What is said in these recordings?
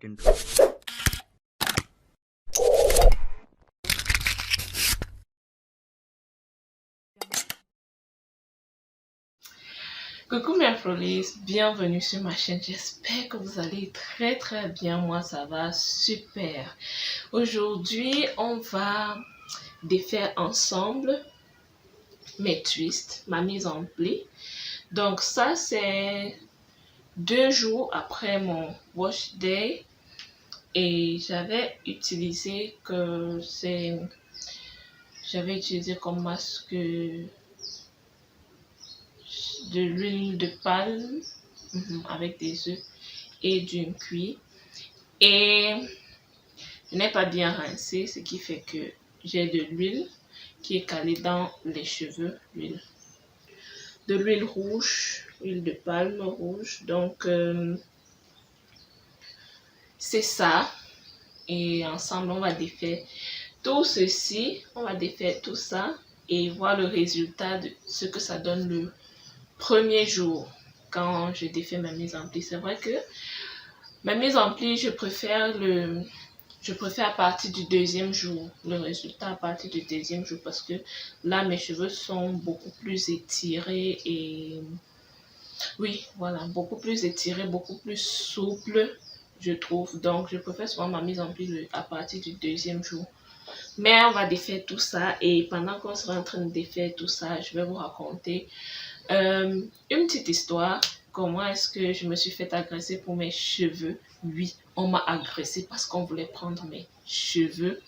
second. Coucou mes Afrolis, bienvenue sur ma chaîne, j'espère que vous allez très bien, moi ça va super. Aujourd'hui on va défaire ensemble mes twists, ma mise en pli. Donc ça c'est 2 jours après mon wash day et j'avais utilisé comme masque de l'huile de palme avec des œufs et d'une cuillère. Et je n'ai pas bien rincé, ce qui fait que j'ai de l'huile qui est calée dans les cheveux, de l'huile rouge, huile de palme rouge. Donc c'est ça. Et ensemble on va défaire tout ceci, on va défaire tout ça et voir le résultat de ce que ça donne le premier jour quand je défais ma mise en pli. C'est vrai que ma mise en pli, je préfère à partir du deuxième jour, le résultat à partir du deuxième jour, parce que là mes cheveux sont beaucoup plus étirés et oui voilà, beaucoup plus étirés, beaucoup plus souples je trouve. Donc je préfère souvent ma mise en pli à partir du deuxième jour. Mais on va défaire tout ça et pendant qu'on sera en train de défaire tout ça, je vais vous raconter une petite histoire. Comment est-ce que je me suis fait agresser pour mes cheveux? Oui, on m'a agressé parce qu'on voulait prendre mes cheveux.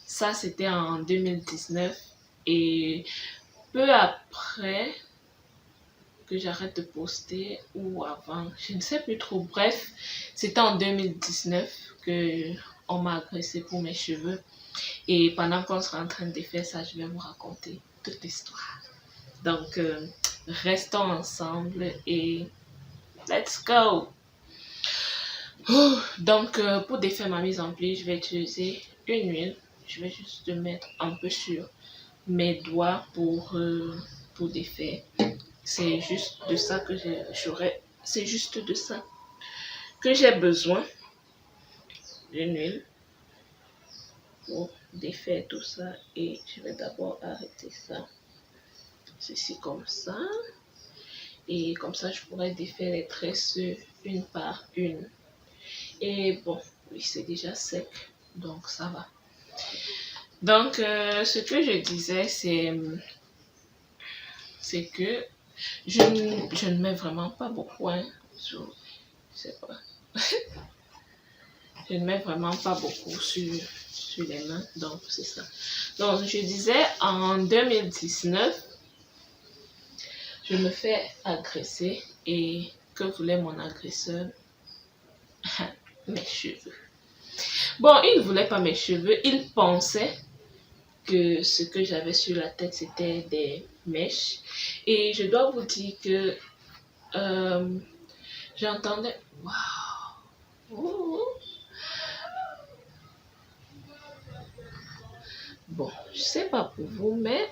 Ça, c'était en 2019 et peu après que j'arrête de poster ou avant, je ne sais plus trop. Bref, c'était en 2019 que on m'a agressé pour mes cheveux. Et pendant qu'on sera en train de faire ça, je vais vous raconter toute l'histoire. Donc, restons ensemble et let's go! Donc, pour défaire ma mise en pli, je vais utiliser une huile. Je vais juste mettre un peu sur mes doigts pour défaire. C'est juste de ça que c'est juste de ça que j'ai besoin. D'une huile pour défaire tout ça. Et je vais d'abord arrêter ça. Ceci comme ça. Et comme ça, je pourrais défaire les tresses une par une. Et bon, oui, c'est déjà sec, donc ça va. Donc, ce que je disais, c'est que je ne mets vraiment pas beaucoup, hein, je sais pas. Je ne mets vraiment pas beaucoup sur les mains, donc c'est ça. Donc, je disais, en 2019, je me fais agresser et que voulait mon agresseur? Mes cheveux. Bon, il ne voulait pas mes cheveux, il pensait que ce que j'avais sur la tête c'était des mèches. Et je dois vous dire que j'entendais waouh. Bon, je sais pas pour vous, mais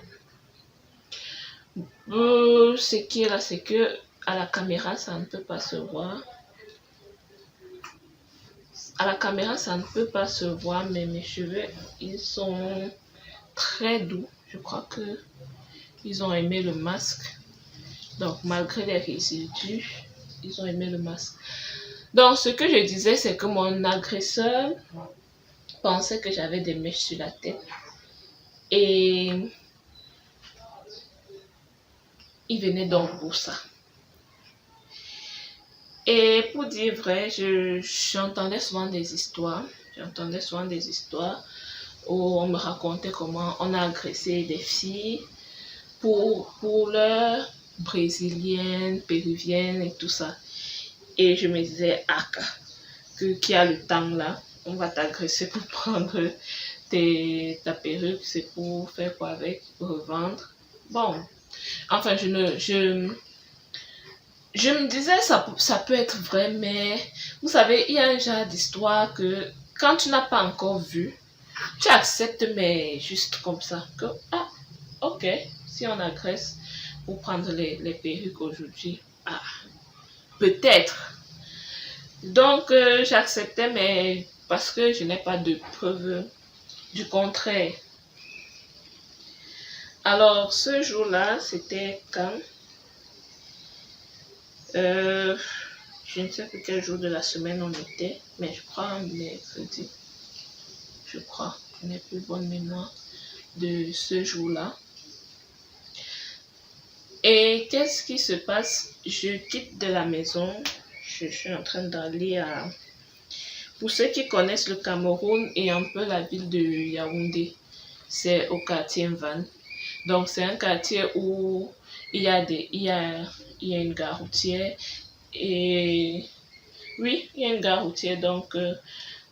ce qui est là, c'est que à la caméra ça ne peut pas se voir. À la caméra ça ne peut pas se voir, mais mes cheveux ils sont très doux. Je crois que ils ont aimé le masque. Donc malgré les résidus, ils ont aimé le masque. Donc ce que je disais, c'est que mon agresseur pensait que j'avais des mèches sur la tête. Et il venait donc pour ça. Et pour dire vrai, j'entendais souvent des histoires. J'entendais souvent des histoires où on me racontait comment on a agressé des filles pour leur brésilienne, péruvienne et tout ça. Et je me disais, ah, qui a le temps là, on va t'agresser pour prendre ta perruque, c'est pour faire quoi avec, revendre. Bon, enfin, je me disais, ça peut être vrai, mais vous savez, il y a un genre d'histoire que quand tu n'as pas encore vu, tu acceptes, mais juste comme ça, que, ah, ok, si on agresse pour prendre les perruques aujourd'hui, ah, peut-être. Donc, j'acceptais, mais parce que je n'ai pas de preuve du contraire. Alors, ce jour-là, c'était quand je ne sais plus quel jour de la semaine on était, mais je crois un mercredi. Je crois. Je n'ai plus bonne mémoire de ce jour-là. Et qu'est-ce qui se passe? Je quitte de la maison. Je suis en train d'aller à... Pour ceux qui connaissent le Cameroun et un peu la ville de Yaoundé, c'est au quartier Van. Donc, c'est un quartier où il y a une gare routière. Et oui, il y a une gare routière. Donc,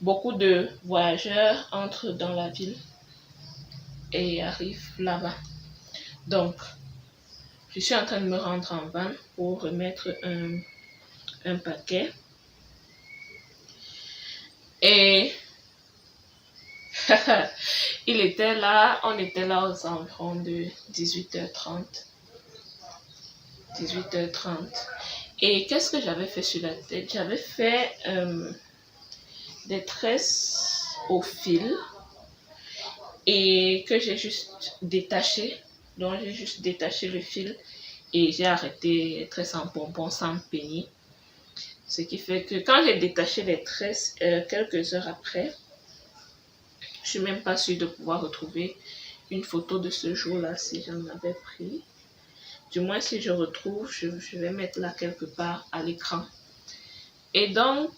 beaucoup de voyageurs entrent dans la ville et arrivent là-bas. Donc, je suis en train de me rendre en van pour remettre un paquet. Et il était là, on était là aux environs de 18h30. 18h30. Et qu'est-ce que j'avais fait sur la tête? J'avais fait des tresses au fil et que j'ai juste détaché. Donc j'ai juste détaché le fil et j'ai arrêté les tresses en pompon sans peigner. Ce qui fait que quand j'ai détaché les tresses, quelques heures après, je suis même pas sûre de pouvoir retrouver une photo de ce jour-là si j'en avais pris. Du moins, si je retrouve, je vais mettre là quelque part à l'écran. Et donc,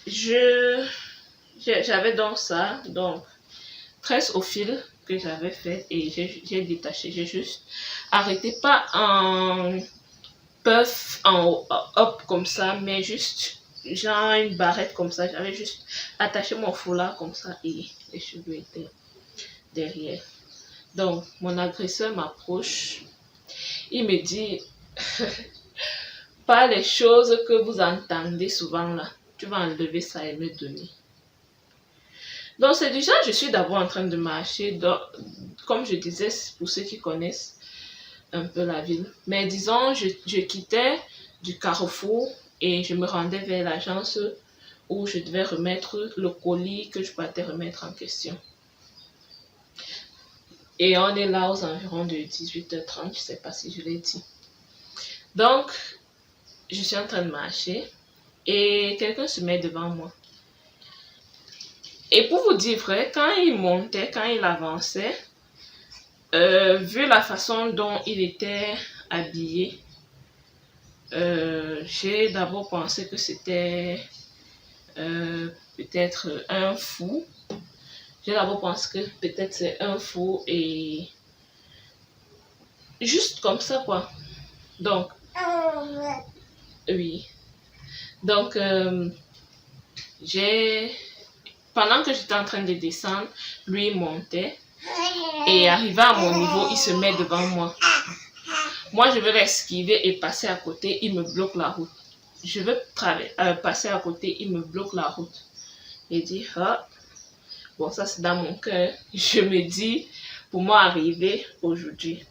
j'avais donc ça, donc tresse au fil que j'avais fait et j'ai détaché. J'ai juste arrêté, pas en puff, en hop comme ça, mais juste genre une barrette comme ça. J'avais juste attaché mon foulard comme ça et les cheveux étaient derrière. Donc, mon agresseur m'approche. Il me dit, pas les choses que vous entendez souvent là. Tu vas enlever ça et me donner. Donc, c'est déjà, je suis d'abord en train de marcher. Donc, comme je disais, pour ceux qui connaissent un peu la ville. Mais disons, je quittais du carrefour et je me rendais vers l'agence où je devais remettre le colis que je partais remettre en question. Et on est là aux environs de 18h30, je ne sais pas si je l'ai dit. Donc, je suis en train de marcher et quelqu'un se met devant moi. Et pour vous dire vrai, quand il montait, quand il avançait, vu la façon dont il était habillé, j'ai d'abord pensé que c'était peut-être un fou. J'ai d'abord pensé que peut-être c'est un fou et juste comme ça quoi. Donc, oui. Donc, pendant que j'étais en train de descendre, lui montait et arrivé à mon niveau, il se met devant moi. Moi, je veux l'esquiver et passer à côté, il me bloque la route. Je veux passer à côté, il me bloque la route. Il dit, ah, bon, ça c'est dans mon cœur. Je me dis, pour moi arriver aujourd'hui.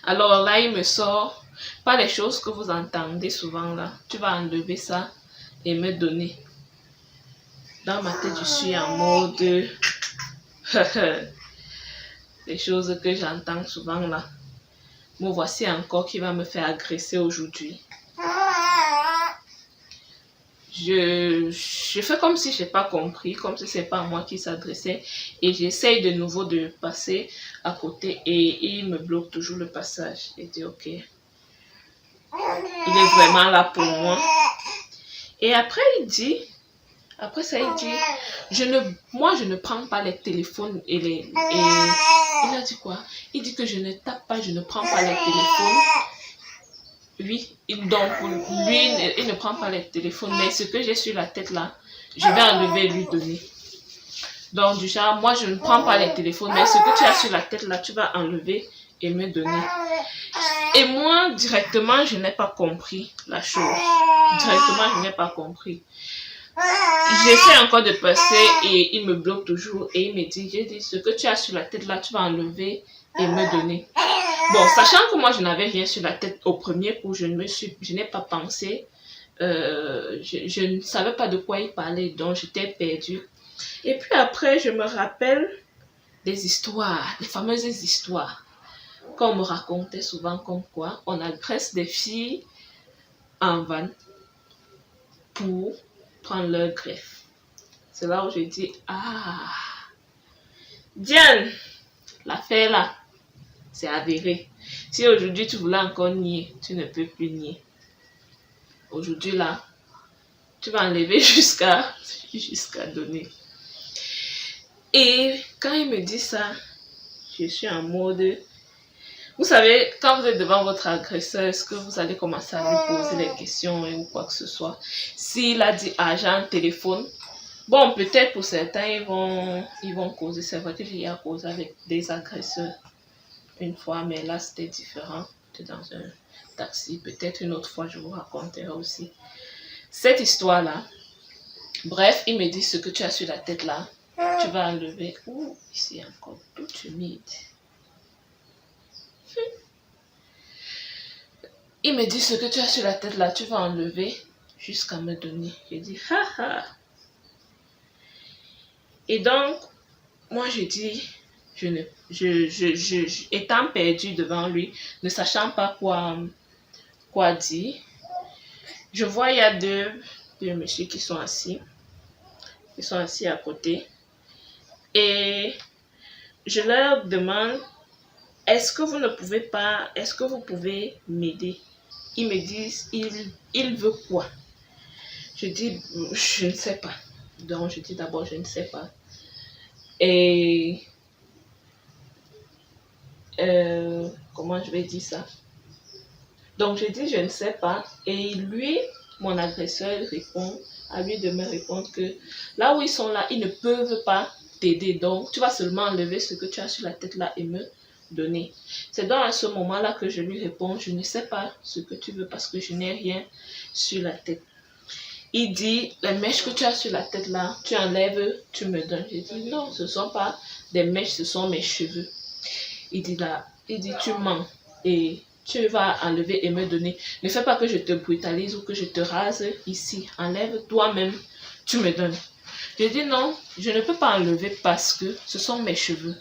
Alors là, il me sort, pas les choses que vous entendez souvent là. Tu vas enlever ça et me donner. Dans ma tête, je suis en mode les choses que j'entends souvent là. Me voici encore qui va me faire agresser aujourd'hui. Je fais comme si je n'ai pas compris, comme si ce n'est pas moi qui s'adressait. Et j'essaye de nouveau de passer à côté et il me bloque toujours le passage. Et dit ok. Il est vraiment là pour moi. Et après ça il dit, moi je ne prends pas les téléphones et il a dit quoi? Il dit que je ne tape pas, je ne prends pas les téléphones. Oui, donc lui, il ne prend pas les téléphones, mais ce que j'ai sur la tête là, je vais enlever et lui donner. Donc du genre, moi je ne prends pas les téléphones, mais ce que tu as sur la tête là, tu vas enlever et me donner. Et moi, directement, je n'ai pas compris la chose. Directement, je n'ai pas compris. J'essaie encore de passer et il me bloque toujours et il me dit, j'ai dit, ce que tu as sur la tête là, tu vas enlever et me donner. Bon, sachant que moi, je n'avais rien sur la tête au premier coup, je n'ai pas pensé. Je ne savais pas de quoi il parlait, donc j'étais perdue. Et puis après, je me rappelle des histoires, les fameuses histoires qu'on me racontait souvent comme quoi on agresse des filles en van pour prendre leur greffe. C'est là où je dis, ah, Diane, l'affaire là, c'est avéré. Si aujourd'hui tu voulais encore nier, tu ne peux plus nier. Aujourd'hui là, tu vas enlever jusqu'à donner. Et quand il me dit ça, je suis en mode... Vous savez, quand vous êtes devant votre agresseur, est-ce que vous allez commencer à lui poser des questions ou quoi que ce soit? S'il a dit agent, téléphone, bon, peut-être pour certains, ils vont causer. C'est vrai que j'ai causé avec des agresseurs une fois, mais là, c'était différent. C'était dans un taxi. Peut-être une autre fois, je vous raconterai aussi cette histoire-là. Bref, il me dit ce que tu as sur la tête là, tu vas enlever. Ouh, ici encore tout humide. Il me dit ce que tu as sur la tête là, tu vas enlever jusqu'à me donner. J'ai dit, haha. Et donc, moi je dis, étant perdu devant lui, ne sachant pas quoi dire, je vois il y a deux messieurs qui sont assis à côté. Et je leur demande, est-ce que vous pouvez m'aider? Ils me disent, il veut quoi? Je dis, je ne sais pas. Donc, je dis d'abord, je ne sais pas. Et comment je vais dire ça? Donc, je dis, je ne sais pas. Et lui, mon agresseur, répond, à lui de me répondre que là où ils sont là, ils ne peuvent pas t'aider. Donc, tu vas seulement enlever ce que tu as sur la tête là et me donner. C'est dans ce moment-là que je lui réponds, je ne sais pas ce que tu veux parce que je n'ai rien sur la tête. Il dit, les mèches que tu as sur la tête là, tu enlèves, tu me donnes. Je dis, non, ce ne sont pas des mèches, ce sont mes cheveux. Il dit, tu mens et tu vas enlever et me donner. Ne fais pas que je te brutalise ou que je te rase ici. Enlève toi-même, tu me donnes. Je dis, non, je ne peux pas enlever parce que ce sont mes cheveux.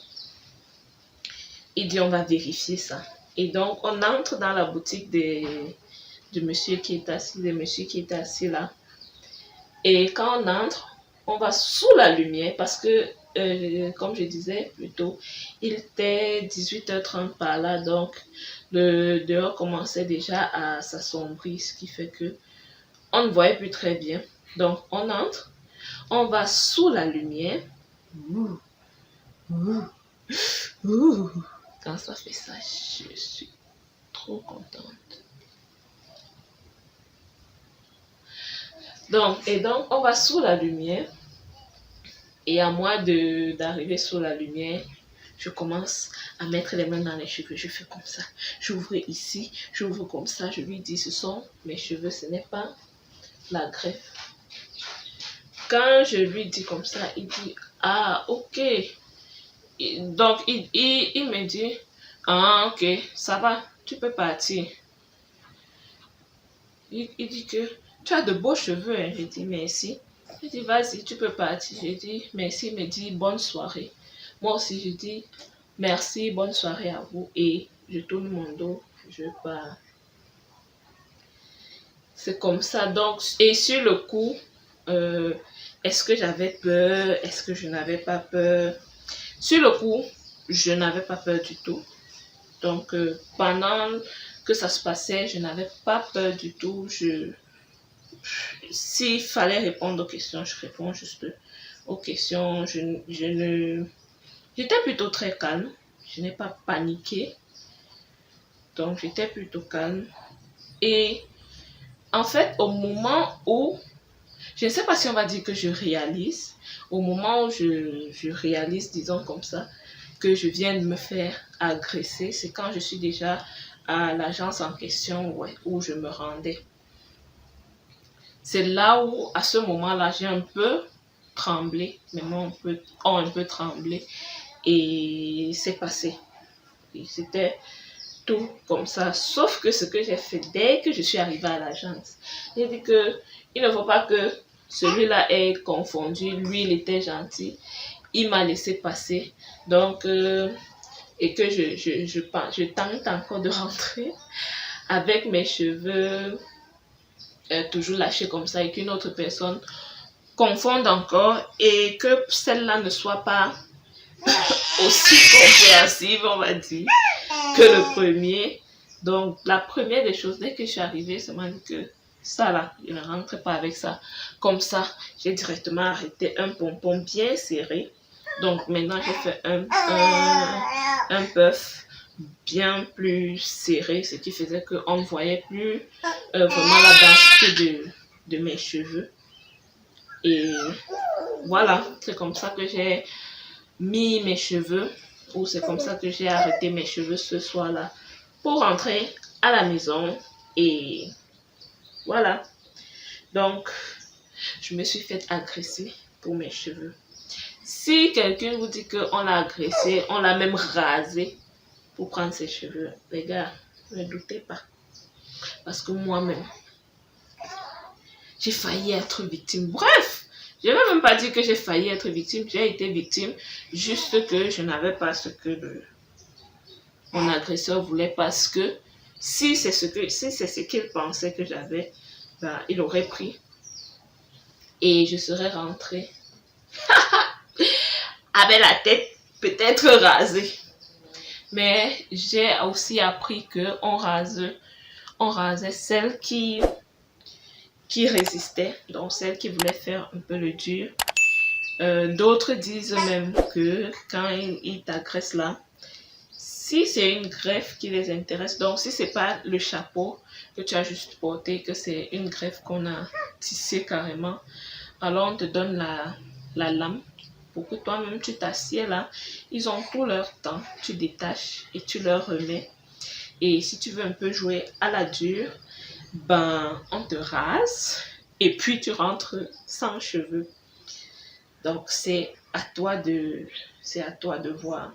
Il dit, on va vérifier ça. Et donc, on entre dans la boutique du monsieur qui est assis là. Et quand on entre, on va sous la lumière parce que, comme je disais plus tôt, il était 18h30 par là, donc le dehors commençait déjà à s'assombrir, ce qui fait que on ne voyait plus très bien. Donc on entre, on va sous la lumière. Quand ça fait ça, je suis trop contente. Donc, on va sous la lumière. Et à moi d'arriver sous la lumière, je commence à mettre les mains dans les cheveux. Je fais comme ça. J'ouvre ici, j'ouvre comme ça. Je lui dis, ce sont mes cheveux, ce n'est pas la greffe. Quand je lui dis comme ça, il dit, ah, ok. Donc, il me dit, ah, ok, ça va, tu peux partir. Il dit que tu as de beaux cheveux. Hein. Je dis, merci. Il dit, vas-y, tu peux partir. Je dis, merci. Il me dit, bonne soirée. Moi aussi, je dis, merci, bonne soirée à vous. Et je tourne mon dos, je pars. C'est comme ça. Donc, et sur le coup, est-ce que j'avais peur? Est-ce que je n'avais pas peur? Sur le coup, je n'avais pas peur du tout. Donc, pendant que ça se passait, je n'avais pas peur du tout. S'il fallait répondre aux questions, je réponds juste aux questions. J'étais plutôt très calme. Je n'ai pas paniqué. Donc, j'étais plutôt calme. Et en fait, au moment où, je ne sais pas si on va dire que je réalise, au moment où je réalise, disons comme ça, que je viens de me faire agresser, c'est quand je suis déjà à l'agence en question où je me rendais. C'est là où, à ce moment-là, j'ai un peu tremblé, mes mains ont un peu tremblé et c'est passé. Et c'était tout comme ça. Sauf que ce que j'ai fait dès que je suis arrivée à l'agence, j'ai dit que il ne faut pas que celui-là ait confondu. Lui, il était gentil. Il m'a laissé passer. Donc, et que je tente encore de rentrer avec mes cheveux toujours lâchés comme ça et qu'une autre personne confonde encore et que celle-là ne soit pas aussi compréhensive, on va dire, que le premier. Donc, la première des choses, dès que je suis arrivée, c'est m'a dit que ça là, je ne rentre pas avec ça. Comme ça, j'ai directement arrêté un pompon bien serré. Donc, maintenant, j'ai fait un puff bien plus serré, ce qui faisait qu'on ne voyait plus vraiment la densité de mes cheveux. Et voilà, c'est comme ça que j'ai mis mes cheveux, ou c'est comme ça que j'ai arrêté mes cheveux ce soir-là pour rentrer à la maison. Et voilà. Donc, je me suis fait agresser pour mes cheveux. Si quelqu'un vous dit qu'on l'a agressé, on l'a même rasé pour prendre ses cheveux, les gars, ne doutez pas. Parce que moi-même, j'ai failli être victime. Bref, je ne vais même pas dire que j'ai failli être victime. J'ai été victime, juste que je n'avais pas ce que mon agresseur voulait. Parce que si c'est ce qu'il pensait que j'avais, ben, il aurait pris. Et je serais rentrée avec la tête peut-être rasée. Mais j'ai aussi appris qu'on rasait celle qui résistait, donc celle qui voulait faire un peu le dur. D'autres disent même que quand ils t'agressent là, si c'est une greffe qui les intéresse, donc si c'est pas le chapeau que tu as juste porté, que c'est une greffe qu'on a tissée carrément, alors on te donne la lame pour que toi-même tu t'assieds là. Ils ont tout leur temps, tu détaches et tu leur remets. Et si tu veux un peu jouer à la dure, ben on te rase et puis tu rentres sans cheveux. Donc c'est à toi de voir.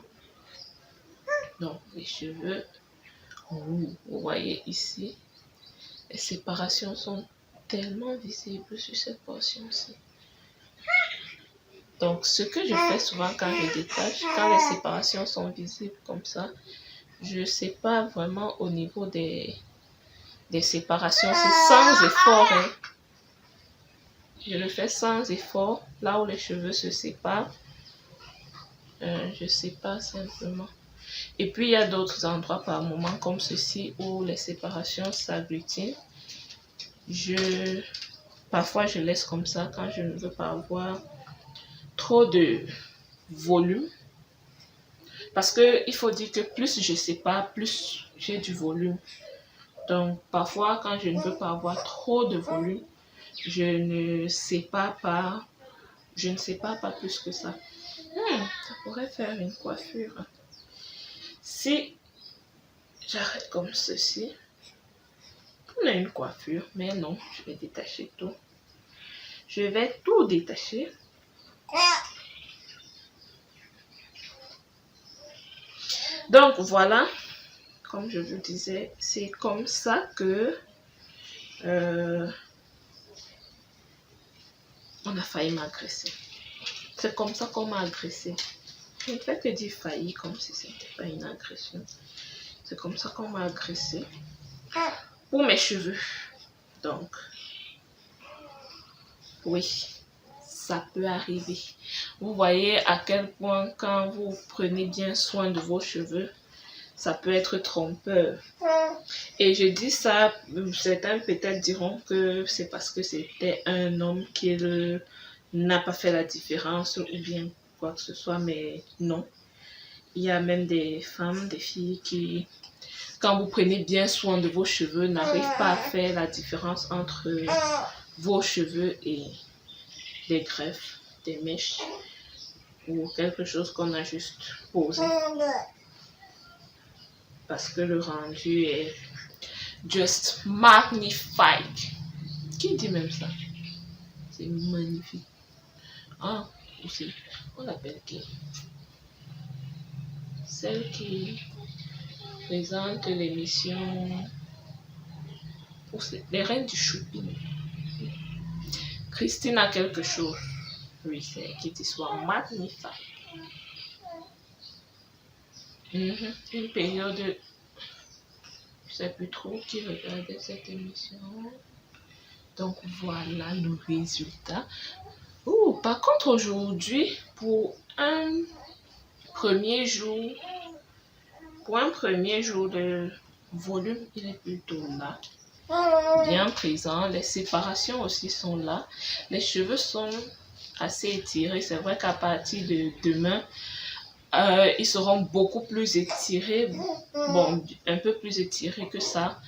Donc les cheveux, vous voyez ici, les séparations sont tellement visibles sur cette portion-ci. Donc ce que je fais souvent quand je détache, quand les séparations sont visibles comme ça, je sais pas vraiment au niveau des séparations, c'est sans effort. Hein. Je le fais sans effort, là où les cheveux se séparent. Je sais pas simplement. Et puis il y a d'autres endroits par moment comme ceci où les séparations s'agglutinent. Parfois je laisse comme ça quand je ne veux pas avoir trop de volume. Parce qu'il faut dire que plus je sépare, plus j'ai du volume. Donc parfois quand je ne veux pas avoir trop de volume, je ne sépare pas plus que ça. Ça pourrait faire une coiffure. Si j'arrête comme ceci, on a une coiffure, mais non, je vais détacher tout. Je vais tout détacher. Donc voilà, comme je vous disais, c'est comme ça que on a failli m'agresser. C'est comme ça qu'on m'a agressé. Je ne fais que dire failli comme si ce n'était pas une agression. C'est comme ça qu'on m'a agressé pour mes cheveux. Donc, oui, ça peut arriver. Vous voyez à quel point quand vous prenez bien soin de vos cheveux, ça peut être trompeur. Et je dis ça, certains peut-être diront que c'est parce que c'était un homme qui n'a pas fait la différence ou bien quoi que ce soit, mais non. Il y a même des femmes, des filles qui, quand vous prenez bien soin de vos cheveux, n'arrivent pas à faire la différence entre vos cheveux et des greffes, des mèches ou quelque chose qu'on a juste posé. Parce que le rendu est just magnifique. Qui dit même ça? C'est magnifique. Ah, aussi, on l'appelle qui? Celle qui présente l'émission Les Reines du shopping. Christine a quelque chose. Oui, c'est Kitty soit magnifique. Une période, je sais plus trop qui regardait cette émission. Donc voilà le résultat. Par contre aujourd'hui, pour un premier jour, le volume il est plutôt là, bien présent. Les séparations aussi sont là. Les cheveux sont assez étirés. C'est vrai qu'à partir de demain, ils seront beaucoup plus étirés. Bon, un peu plus étirés que ça.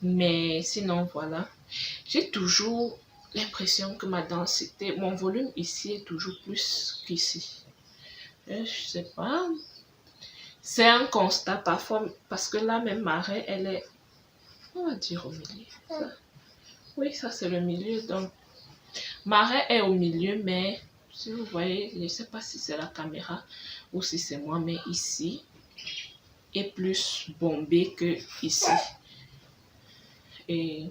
Mais sinon, voilà. J'ai toujours l'impression que ma densité, mon volume ici est toujours plus qu'ici. Je sais pas. C'est un constat parfois parce que là, même Marais, elle est, on va dire, au milieu. Ça. Oui, ça c'est le milieu. Donc, Marais est au milieu, mais si vous voyez, je ne sais pas si c'est la caméra ou si c'est moi, mais ici est plus bombé que ici. Et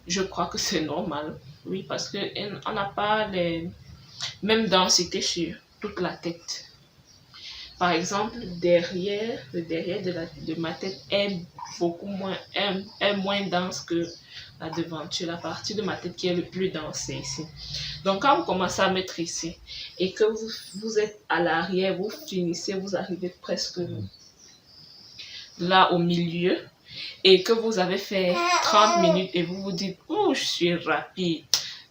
je crois que c'est normal. Oui, parce qu'on n'a pas les mêmes densités sur toute la tête. Par exemple, le derrière de ma tête est beaucoup moins, est moins dense que la devanture, la partie de ma tête qui est le plus dense, c'est ici. Donc, quand vous commencez à mettre ici et que vous êtes à l'arrière, vous finissez, vous arrivez presque là au milieu et que vous avez fait 30 minutes et vous vous dites, oh, je suis rapide.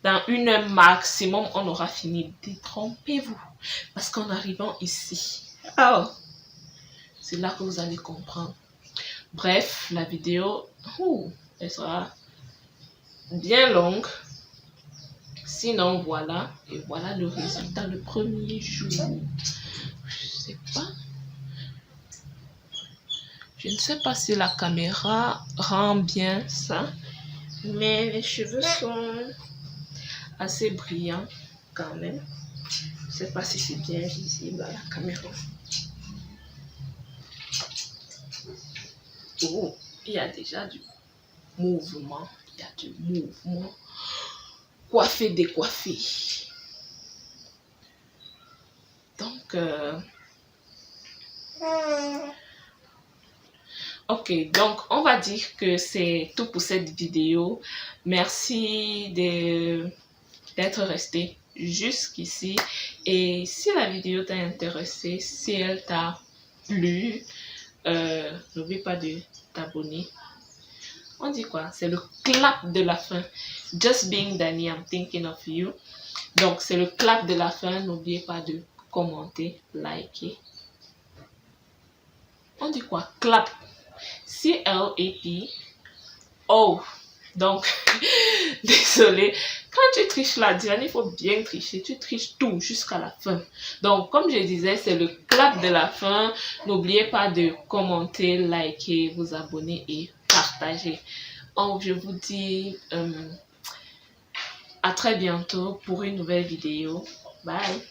Dans 1 heure maximum, on aura fini. Détrompez-vous. Parce qu'en arrivant ici, c'est là que vous allez comprendre. Bref, la vidéo, elle sera bien longue. Sinon, voilà. Et voilà le résultat le premier jour. Je ne sais pas si la caméra rend bien ça. Mais les cheveux sont assez brillants quand même. Je ne sais pas si c'est bien visible à la caméra. Il y a déjà du mouvement. Il y a du mouvement. Coiffé, décoiffé. Donc, ok, donc on va dire que c'est tout pour cette vidéo. Merci d'être resté jusqu'ici. Et si la vidéo t'a intéressé, si elle t'a plu, n'oublie pas de t'abonner. On dit quoi? C'est le clap de la fin. Just being Danny, I'm thinking of you. Donc, c'est le clap de la fin. N'oubliez pas de commenter, liker. On dit quoi? Clap. C-L-A-P. Oh. Donc, désolé. Quand tu triches là, Diane, il faut bien tricher. Tu triches tout jusqu'à la fin. Donc, comme je disais, c'est le clap de la fin. N'oubliez pas de commenter, liker, vous abonner et partager. Donc, je vous dis à très bientôt pour une nouvelle vidéo. Bye!